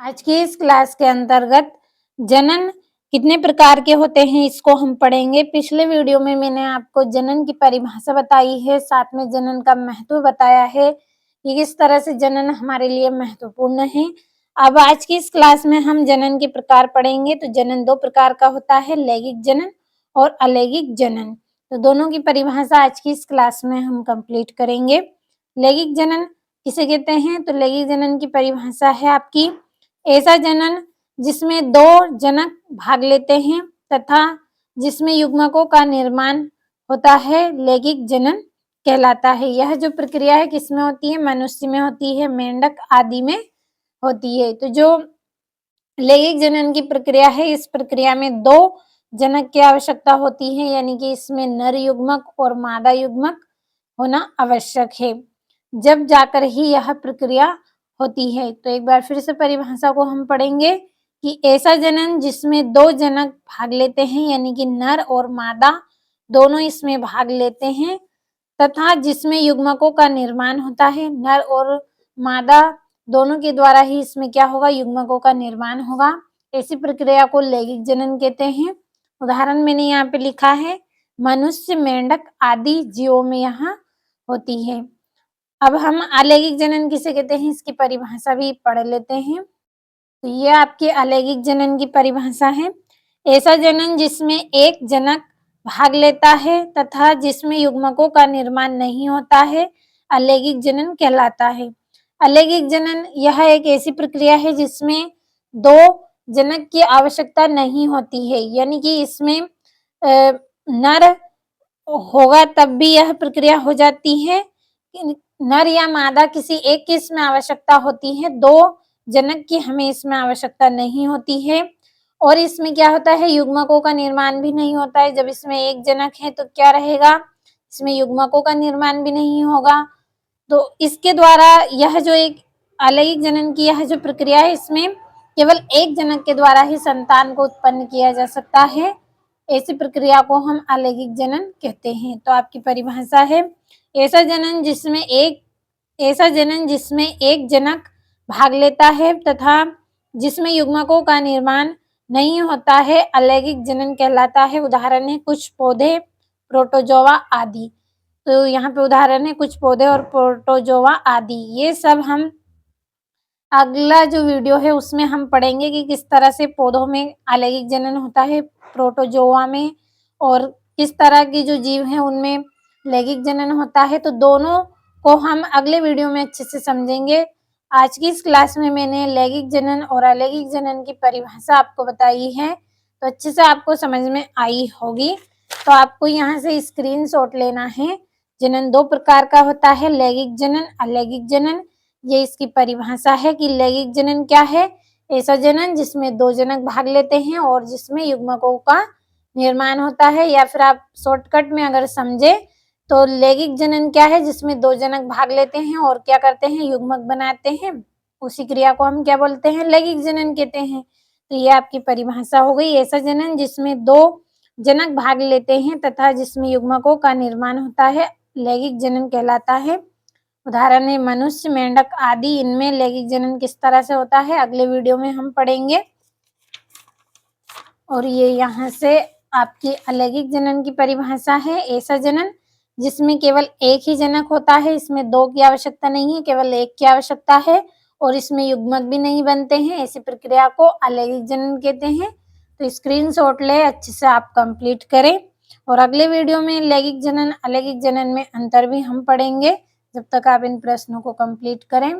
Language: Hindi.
आज की इस क्लास के अंतर्गत जनन कितने प्रकार के होते हैं इसको हम पढ़ेंगे। पिछले वीडियो में मैंने आपको जनन की परिभाषा बताई है, साथ में जनन का महत्व बताया है कि किस तरह से जनन हमारे लिए महत्वपूर्ण है। अब आज की इस क्लास में हम जनन के प्रकार पढ़ेंगे। तो जनन दो प्रकार का होता है, लैंगिक जनन और अलैंगिक जनन। तो दोनों की परिभाषा आज की इस क्लास में हम कंप्लीट करेंगे। लैंगिक जनन किसे कहते हैं? तो लैंगिक जनन की परिभाषा है आपकी ऐसा जनन जिसमें दो जनक भाग लेते हैं तथा जिसमें युग्मकों का निर्माण होता है, लैंगिक जनन कहलाता है। यह जो प्रक्रिया है किसमें होती है? मनुष्य में होती है, मेंढक आदि में होती है। तो जो लैंगिक जनन की प्रक्रिया है, इस प्रक्रिया में दो जनक की आवश्यकता होती है, यानी कि इसमें नर युग्मक और मादा युग्मक होना आवश्यक है, जब जाकर ही यह प्रक्रिया होती है। तो एक बार फिर से परिभाषा को हम पढ़ेंगे कि ऐसा जनन जिसमें दो जनक भाग लेते हैं, यानी कि नर और मादा दोनों इसमें भाग लेते हैं तथा जिसमें युग्मकों का निर्माण होता है। नर और मादा दोनों के द्वारा ही इसमें क्या होगा? युग्मकों का निर्माण होगा। ऐसी प्रक्रिया को लैंगिक जनन कहते हैं। उदाहरण मैंने यहाँ पे लिखा है, मनुष्य, मेंढक आदि जीवों में यहाँ होती है। अब हम अलैंगिक जनन किसे कहते हैं, इसकी परिभाषा भी पढ़ लेते हैं। तो ये आपके अलैंगिक जनन की परिभाषा है। ऐसा जनन जिसमें एक जनक भाग लेता है तथा जिसमें युग्मकों का निर्माण नहीं होता है, अलैंगिक जनन कहलाता है। अलैंगिक जनन यह एक ऐसी प्रक्रिया है जिसमें दो जनक की आवश्यकता नहीं होती है, यानी कि इसमें नर होगा तब भी यह प्रक्रिया हो जाती है। नर या मादा किसी एक की इसमें आवश्यकता होती है, दो जनक की हमें इसमें आवश्यकता नहीं होती है। और इसमें क्या होता है? युग्मकों का निर्माण भी नहीं होता है। जब इसमें एक जनक है तो क्या रहेगा? इसमें युग्मकों का निर्माण भी नहीं होगा। तो इसके द्वारा यह जो एक अलैंगिक जनन की यह जो प्रक्रिया है, इसमें केवल एक जनक के द्वारा ही संतान को उत्पन्न किया जा सकता है। ऐसी प्रक्रिया को हम अलैंगिक जनन कहते हैं। तो आपकी परिभाषा है, ऐसा जनन जिसमें एक जनक भाग लेता है तथा जिसमें युग्मकों का निर्माण नहीं होता है, अलैंगिक जनन कहलाता है। उदाहरण है कुछ पौधे, प्रोटोजोआ आदि। तो यहाँ पे उदाहरण है कुछ पौधे और प्रोटोजोआ आदि। ये सब हम अगला जो वीडियो है उसमें हम पढ़ेंगे कि किस तरह से पौधों में अलैंगिक जनन होता है, प्रोटोजोआ में, और किस तरह की जो जीव हैं उनमें लैंगिक जनन होता है। तो दोनों को हम अगले वीडियो में अच्छे से समझेंगे। आज की इस क्लास में मैंने लैंगिक जनन और अलैंगिक जनन की परिभाषा आपको बताई है, तो अच्छे से आपको समझ में आई होगी। तो आपको यहाँ से स्क्रीनशॉट लेना है। जनन दो प्रकार का होता है, लैंगिक जनन, अलैंगिक जनन। ये इसकी परिभाषा है कि लैंगिक जनन क्या है? ऐसा जनन जिसमें दो जनक भाग लेते हैं और जिसमें युग्मकों का निर्माण होता है। या फिर आप शॉर्टकट में अगर समझे तो लैंगिक जनन क्या है? जिसमें दो जनक भाग लेते हैं और क्या करते हैं? युग्मक बनाते हैं। उसी क्रिया को हम क्या बोलते हैं? लैंगिक जनन कहते हैं। तो ये आपकी परिभाषा हो गई। ऐसा जनन जिसमें दो जनक भाग लेते हैं तथा जिसमें युग्मकों का निर्माण होता है, लैंगिक जनन कहलाता है। उदाहरण है मनुष्य, मेंढक आदि। इनमें लैंगिक जनन किस तरह से होता है अगले वीडियो में हम पढ़ेंगे। और ये यहाँ से आपकी अलैंगिक जनन की परिभाषा है, ऐसा जनन जिसमें केवल एक ही जनक होता है, इसमें दो की आवश्यकता नहीं है, केवल एक की आवश्यकता है और इसमें युग्मक भी नहीं बनते हैं। ऐसी प्रक्रिया को अलैंगिक जनन कहते हैं। तो स्क्रीनशॉट ले, अच्छे से आप कंप्लीट करें। और अगले वीडियो में लैंगिक जनन, अलैंगिक जनन में अंतर भी हम पढ़ेंगे। जब तक आप इन प्रश्नों को कंप्लीट करें।